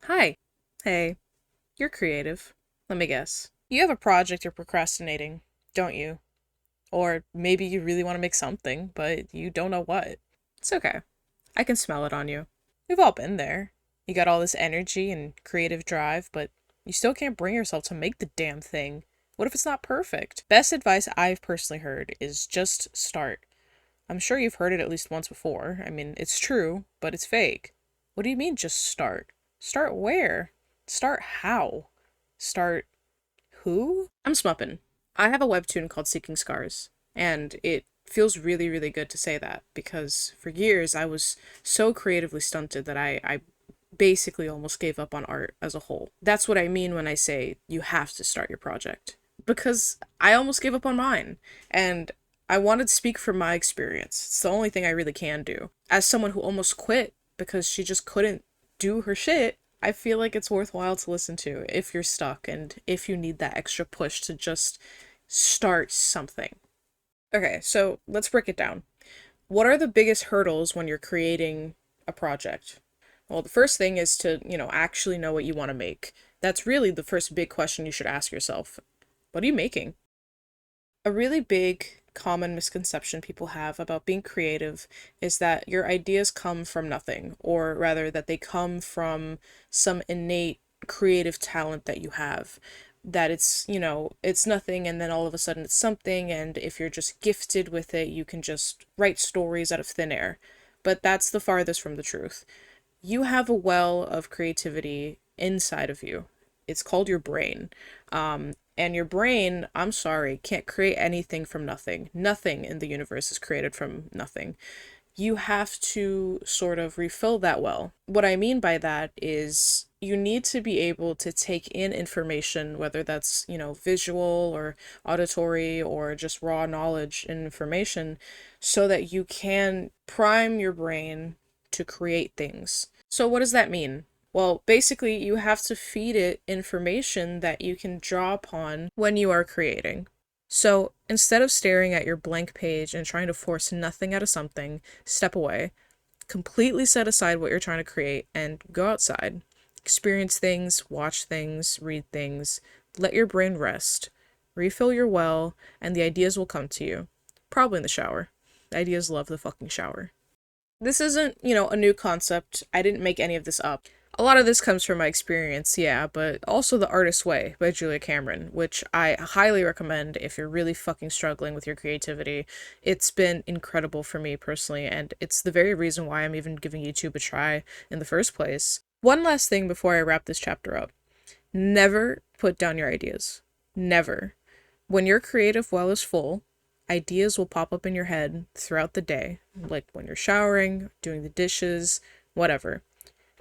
Hi. Hey, you're creative. Let me guess. You have a project you're procrastinating, don't you? Or maybe you really want to make something, but you don't know what. It's okay. I can smell it on you. We've all been there. You got all this energy and creative drive, but you still can't bring yourself to make the damn thing. What if it's not perfect? Best advice I've personally heard is just start. I'm sure you've heard it at least once before. I mean, it's true, but it's fake. What do you mean just start? Start where? Start how? Start who? I'm smuppin'. I have a webtoon called Seeking Scars, and it feels really, really good to say that because for years I was so creatively stunted that I basically almost gave up on art as a whole. That's what I mean when I say you have to start your project. Because I almost gave up on mine. And I wanted to speak from my experience. It's the only thing I really can do. As someone who almost quit because she just couldn't do her shit, I feel like it's worthwhile to listen to if you're stuck and if you need that extra push to just start something. Okay, so let's break it down. What are the biggest hurdles when you're creating a project? Well, the first thing is to, actually know what you want to make. That's really the first big question you should ask yourself. What are you making? A really big common misconception people have about being creative is that your ideas come from nothing, or rather, that they come from some innate creative talent that you have. That it's nothing, and then all of a sudden it's something, and if you're just gifted with it, you can just write stories out of thin air. But that's the farthest from the truth. You have a well of creativity inside of you. It's called your brain. And your brain, I'm sorry, can't create anything from nothing. Nothing in the universe is created from nothing. You have to sort of refill that well. What I mean by that is you need to be able to take in information, whether that's, visual or auditory or just raw knowledge and information, so that you can prime your brain to create things. So, what does that mean? Well, basically, you have to feed it information that you can draw upon when you are creating. So instead of staring at your blank page and trying to force nothing out of something, step away, completely set aside what you're trying to create, and go outside. Experience things, watch things, read things. Let your brain rest. Refill your well, and the ideas will come to you. Probably in the shower. Ideas love the fucking shower. This isn't, a new concept. I didn't make any of this up. A lot of this comes from my experience, yeah, but also The Artist's Way by Julia Cameron, which I highly recommend if you're really fucking struggling with your creativity. It's been incredible for me personally, and it's the very reason why I'm even giving YouTube a try in the first place. One last thing before I wrap this chapter up. Never put down your ideas. Never. When your creative well is full, ideas will pop up in your head throughout the day, like when you're showering, doing the dishes, whatever.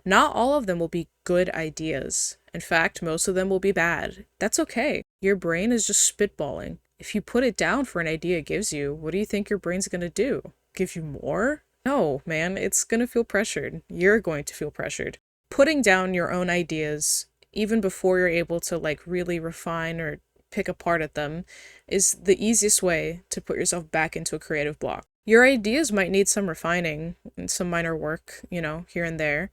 Not all of them will be good ideas. In fact, most of them will be bad. That's okay. Your brain is just spitballing. If you put it down for an idea it gives you, what do you think your brain's gonna do? Give you more? No, man, it's gonna feel pressured. You're going to feel pressured. Putting down your own ideas, even before you're able to really refine or pick apart at them, is the easiest way to put yourself back into a creative block. Your ideas might need some refining and some minor work, here and there,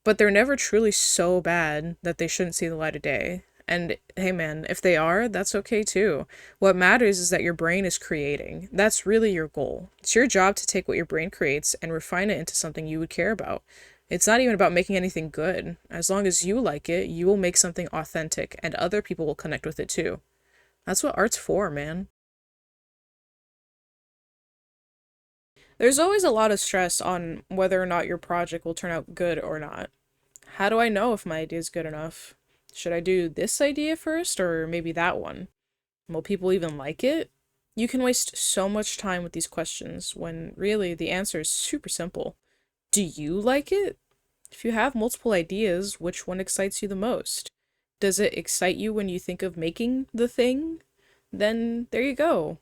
but they're never truly so bad that they shouldn't see the light of day. And hey man, if they are, that's okay too. What matters is that your brain is creating. That's really your goal. It's your job to take what your brain creates and refine it into something you would care about. It's not even about making anything good. As long as you like it, you will make something authentic and other people will connect with it too. That's what art's for, man. There's always a lot of stress on whether or not your project will turn out good or not. How do I know if my idea is good enough? Should I do this idea first or maybe that one? Will people even like it? You can waste so much time with these questions when really the answer is super simple. Do you like it? If you have multiple ideas, which one excites you the most? Does it excite you when you think of making the thing? Then there you go.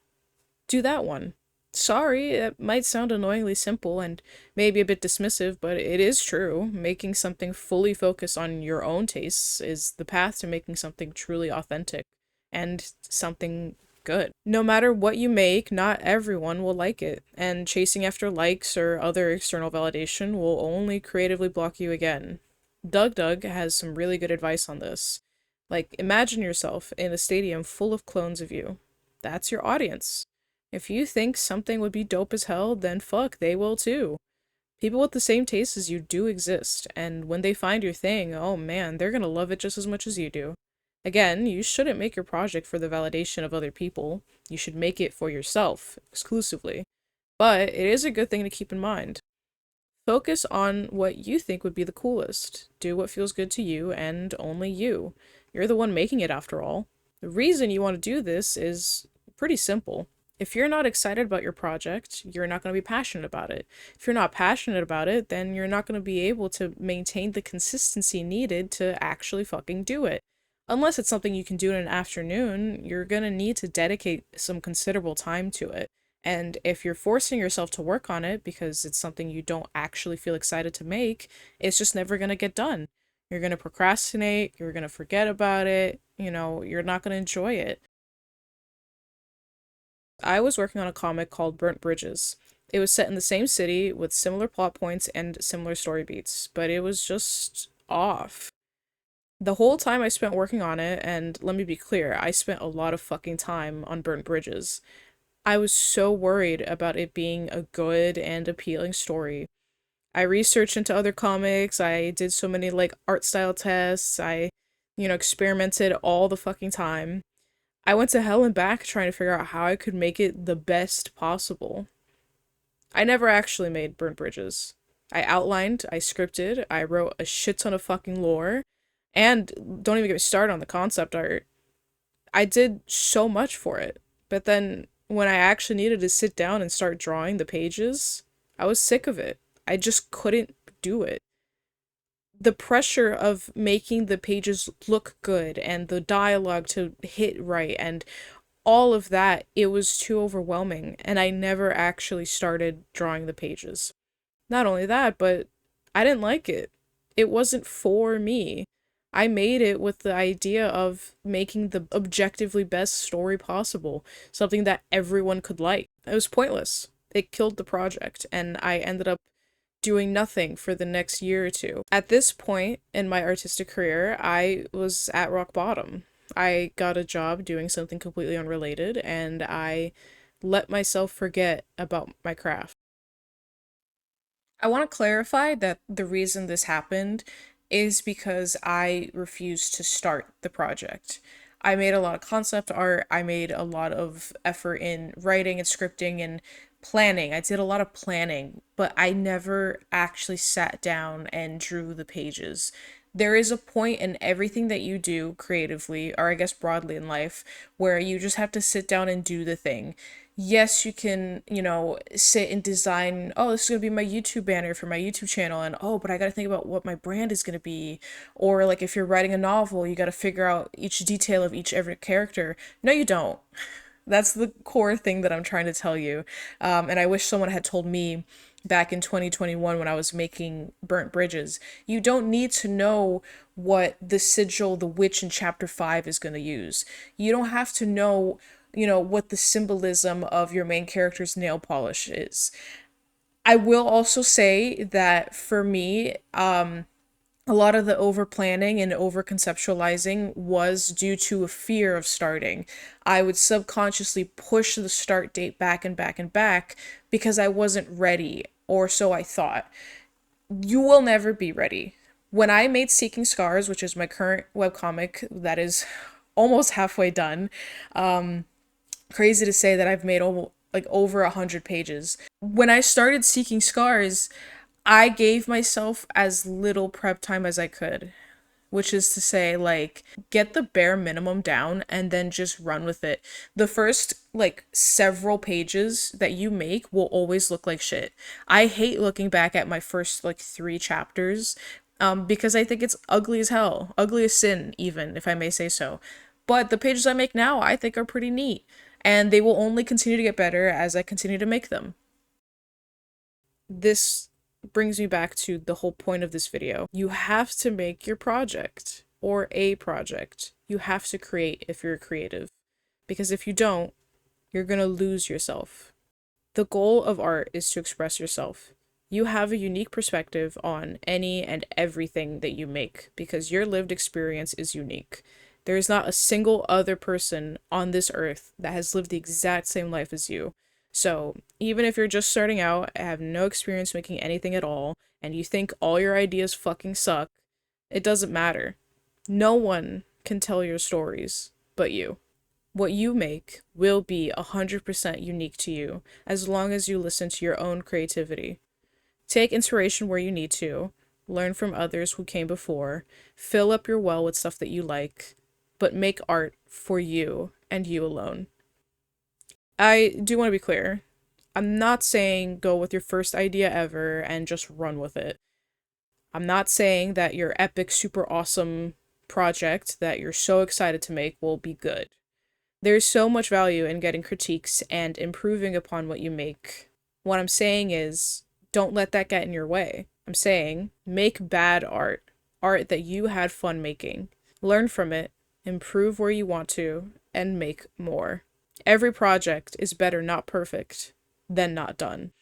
Do that one. Sorry, it might sound annoyingly simple and maybe a bit dismissive, but it is true. Making something fully focused on your own tastes is the path to making something truly authentic and something good. No matter what you make, not everyone will like it, and chasing after likes or other external validation will only creatively block you again. Doug has some really good advice on this. Like, imagine yourself in a stadium full of clones of you. That's your audience. If you think something would be dope as hell, then fuck, they will too. People with the same taste as you do exist, and when they find your thing, oh man, they're gonna love it just as much as you do. Again, you shouldn't make your project for the validation of other people. You should make it for yourself, exclusively. But it is a good thing to keep in mind. Focus on what you think would be the coolest. Do what feels good to you and only you. You're the one making it after all. The reason you want to do this is pretty simple. If you're not excited about your project, you're not going to be passionate about it. If you're not passionate about it, then you're not going to be able to maintain the consistency needed to actually fucking do it. Unless it's something you can do in an afternoon, you're going to need to dedicate some considerable time to it. And if you're forcing yourself to work on it because it's something you don't actually feel excited to make, it's just never going to get done. You're going to procrastinate, you're going to forget about it, you're not going to enjoy it. I was working on a comic called Burnt Bridges. It was set in the same city with similar plot points and similar story beats, but it was just off. The whole time I spent working on it, and let me be clear, I spent a lot of fucking time on Burnt Bridges. I was so worried about it being a good and appealing story. I researched into other comics, I did so many like art style tests, I experimented all the fucking time. I went to hell and back trying to figure out how I could make it the best possible. I never actually made Burnt Bridges. I outlined, I scripted, I wrote a shit ton of fucking lore, and don't even get me started on the concept art. I did so much for it. But then when I actually needed to sit down and start drawing the pages, I was sick of it. I just couldn't do it. The pressure of making the pages look good and the dialogue to hit right and all of that, it was too overwhelming, and I never actually started drawing the pages. Not only that, but I didn't like it. It wasn't for me. I made it with the idea of making the objectively best story possible, something that everyone could like. It was pointless. It killed the project, and I ended up doing nothing for the next year or two. At this point in my artistic career, I was at rock bottom. I got a job doing something completely unrelated, and I let myself forget about my craft. I want to clarify that the reason this happened is because I refused to start the project. I made a lot of concept art, I made a lot of effort in writing and scripting and planning. I did a lot of planning, but I never actually sat down and drew the pages. There is a point in everything that you do creatively, or I guess broadly in life, where you just have to sit down and do the thing. Yes, you can, sit and design, oh, this is going to be my YouTube banner for my YouTube channel, and oh, but I got to think about what my brand is going to be. Or like if you're writing a novel, you got to figure out each detail of each every character. No, you don't. That's the core thing that I'm trying to tell you. And I wish someone had told me back in 2021 when I was making Burnt Bridges. You don't need to know what the sigil the witch in chapter 5 is going to use. You don't have to know, what the symbolism of your main character's nail polish is. I will also say that for me, a lot of the over planning and over conceptualizing was due to a fear of starting. I would subconsciously push the start date back and back and back because I wasn't ready, or so I thought. You will never be ready. When I made Seeking Scars, which is my current webcomic that is almost halfway done, crazy to say that I've made like over 100 pages. When I started Seeking Scars, I gave myself as little prep time as I could, which is to say, like, get the bare minimum down and then just run with it. The first, like, several pages that you make will always look like shit. I hate looking back at my first, like, 3 chapters, because I think it's ugly as hell. Ugly as sin, even, if I may say so. But the pages I make now, I think are pretty neat. And they will only continue to get better as I continue to make them. This brings me back to the whole point of this video. You have to make your project, or a project. You have to create if you're creative. Because if you don't, you're gonna lose yourself. The goal of art is to express yourself. You have a unique perspective on any and everything that you make because your lived experience is unique. There is not a single other person on this earth that has lived the exact same life as you. So, even if you're just starting out, have no experience making anything at all, and you think all your ideas fucking suck, it doesn't matter. No one can tell your stories but you. What you make will be 100% unique to you as long as you listen to your own creativity. Take inspiration where you need to, learn from others who came before, fill up your well with stuff that you like, but make art for you and you alone. I do want to be clear. I'm not saying go with your first idea ever and just run with it. I'm not saying that your epic, super awesome project that you're so excited to make will be good. There's so much value in getting critiques and improving upon what you make. What I'm saying is, don't let that get in your way. I'm saying, make bad art, art that you had fun making. Learn from it, improve where you want to, and make more. Every project is better not perfect than not done.